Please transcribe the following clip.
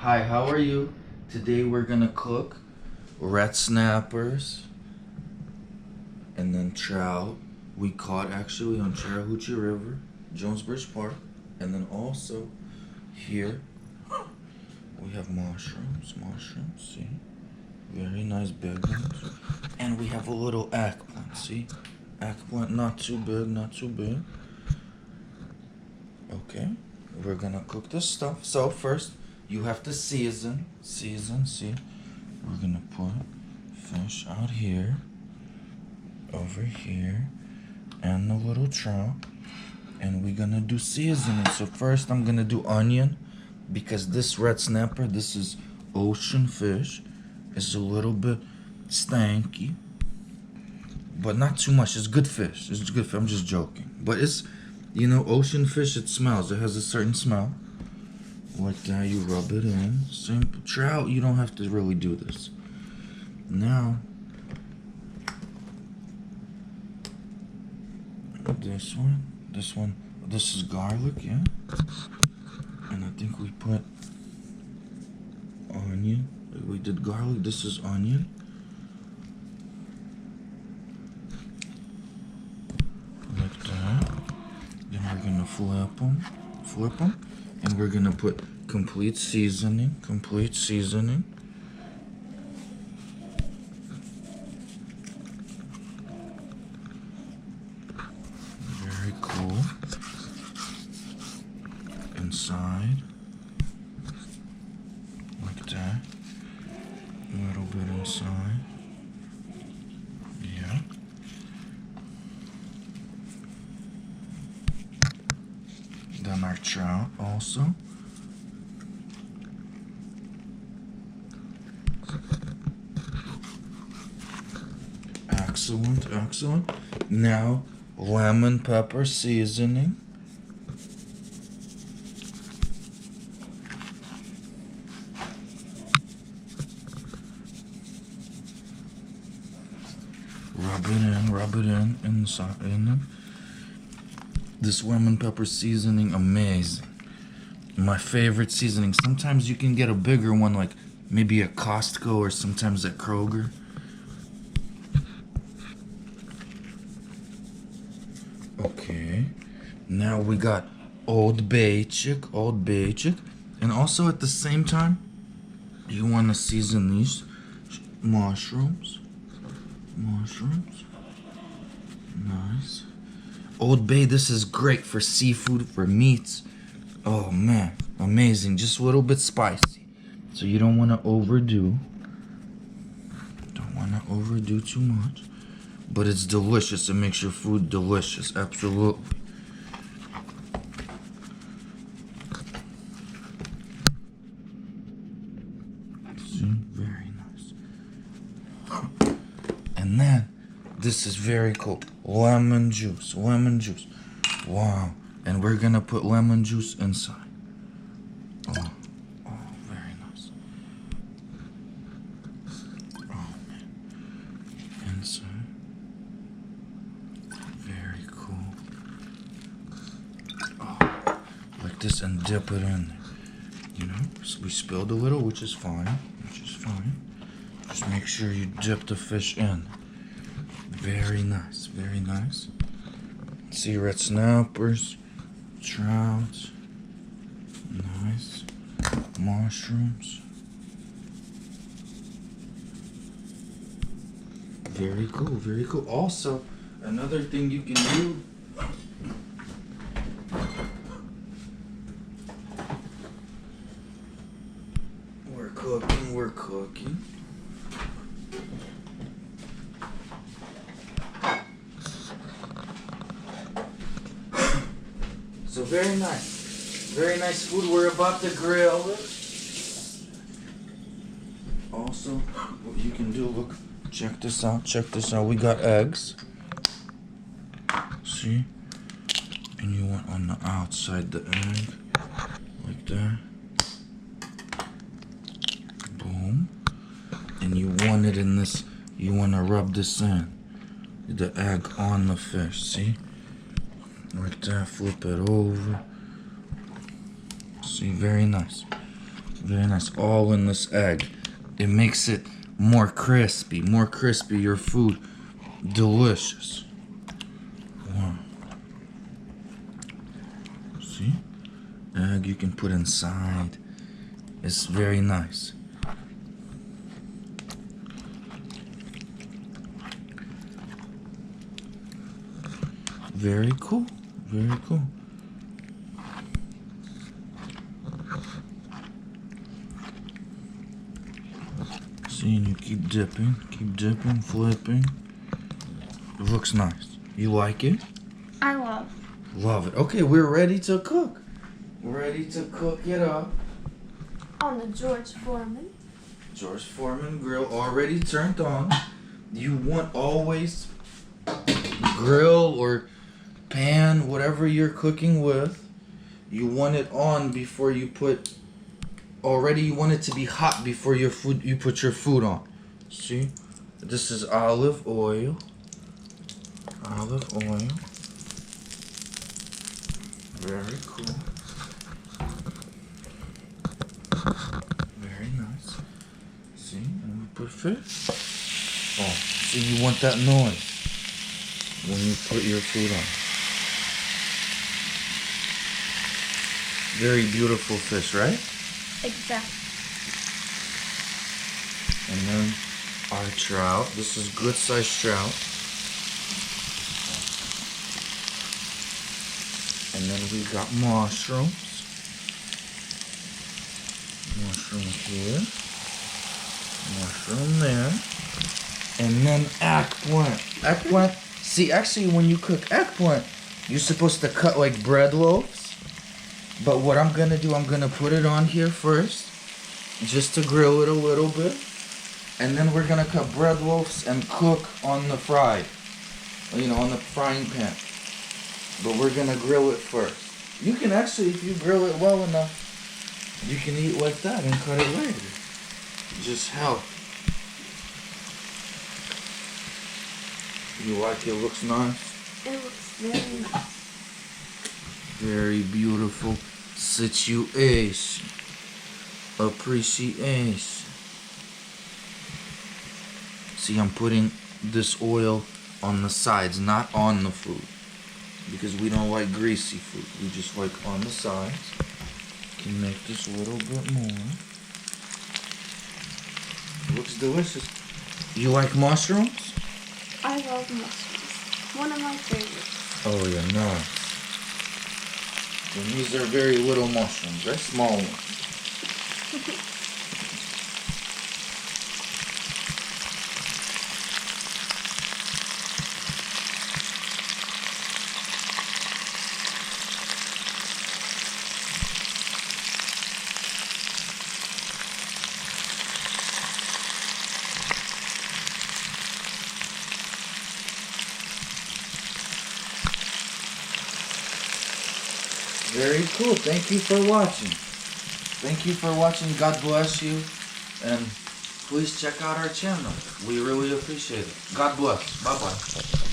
Hi, how are you? Today we're gonna cook red snappers and then trout we caught actually on Chattahoochee River, Jonesbridge Park, and then also here we have mushrooms, see? Very nice big ones. And we have a little eggplant, see? Eggplant, not too big, not too big. Okay, we're gonna cook this stuff. So first, you have to season, see? We're gonna put fish out here, over here, and the little trout. And we're gonna do seasoning. So first I'm gonna do onion, because this red snapper, this is ocean fish. It's a little bit stanky, but not too much. It's good fish. It's good fish. I'm just joking. But it's, you know, ocean fish, it smells. It has a certain smell. Like that, you rub it in. Simple. Trout, you don't have to really do this. Now, this one, this is garlic, yeah? And I think we put onion. We did garlic, this is onion. Like that. Then we're gonna flip them. And we're gonna put complete seasoning. Very cool. Inside. Like that. A little bit inside. Yeah. Then our trout also. Excellent. Now, lemon pepper seasoning. Rub it in inside. This lemon pepper seasoning, amazing. My favorite seasoning. Sometimes you can get a bigger one, like maybe at Costco or sometimes at Kroger. Okay, now we got Old Bay chick, and also at the same time, you want to season these mushrooms. Nice. Old Bay, this is great for seafood, for meats. Oh man, amazing. Just a little bit spicy. So you don't want to overdo. Too much. But it's delicious. It makes your food delicious. Absolutely. See? Very nice. And then, this is very cool. Lemon juice. Wow. And we're gonna put lemon juice inside. Oh, very nice. Oh man. Inside. Very cool. Oh, like this, and dip it in there. You know, we spilled a little, which is fine. Just make sure you dip the fish in. Very nice. See, red snappers, trout, nice, mushrooms. Very cool. Also, another thing you can do, we're cooking. So very nice food. We're about to grill it. Also, what you can do, look, check this out. We got eggs. See? And you want on the outside the egg, like that. Boom. And you want it in this, you want to rub this in, the egg on the fish, see? Like that, flip it over. See, very nice. Very nice. All in this egg. It makes it more crispy. More crispy. Your food. Delicious. Wow. See? Egg you can put inside. It's very nice. Very cool. Very cool. See, and you keep dipping, flipping. It looks nice. You like it? I love. Love it. Okay, we're ready to cook. Ready to cook it up. On the George Foreman. George Foreman grill already turned on. You want always grill or pan, whatever you're cooking with. You want it on before you put. Already, you want it to be hot before you put your food on. See, this is olive oil. Olive oil. Very cool. Very nice. See, and we put fish. Oh, so you want that noise when you put your food on. Very beautiful fish, right? Exactly. And then our trout. This is good sized trout. And then we got mushrooms. Mushroom here. Mushroom there. And then eggplant. Eggplant. See, actually, when you cook eggplant, you're supposed to cut like bread loaves. But what I'm gonna do, I'm gonna put it on here first, just to grill it a little bit. And then we're gonna cut bread loaves and cook on the fry, on the frying pan. But we're gonna grill it first. You can actually, if you grill it well enough, you can eat like that and cut it later. Just help. You like it? Looks nice? It looks very nice. Very beautiful situation. Appreciation. See, I'm putting this oil on the sides, not on the food. Because we don't like greasy food. We just like on the sides. Can make this a little bit more. Looks delicious. You like mushrooms? I love mushrooms. One of my favorites. Oh yeah, nice. And these are very little mushrooms, right? Small ones. Very cool. Thank you for watching. Thank you for watching. God bless you. And please check out our channel. We really appreciate it. God bless. Bye-bye.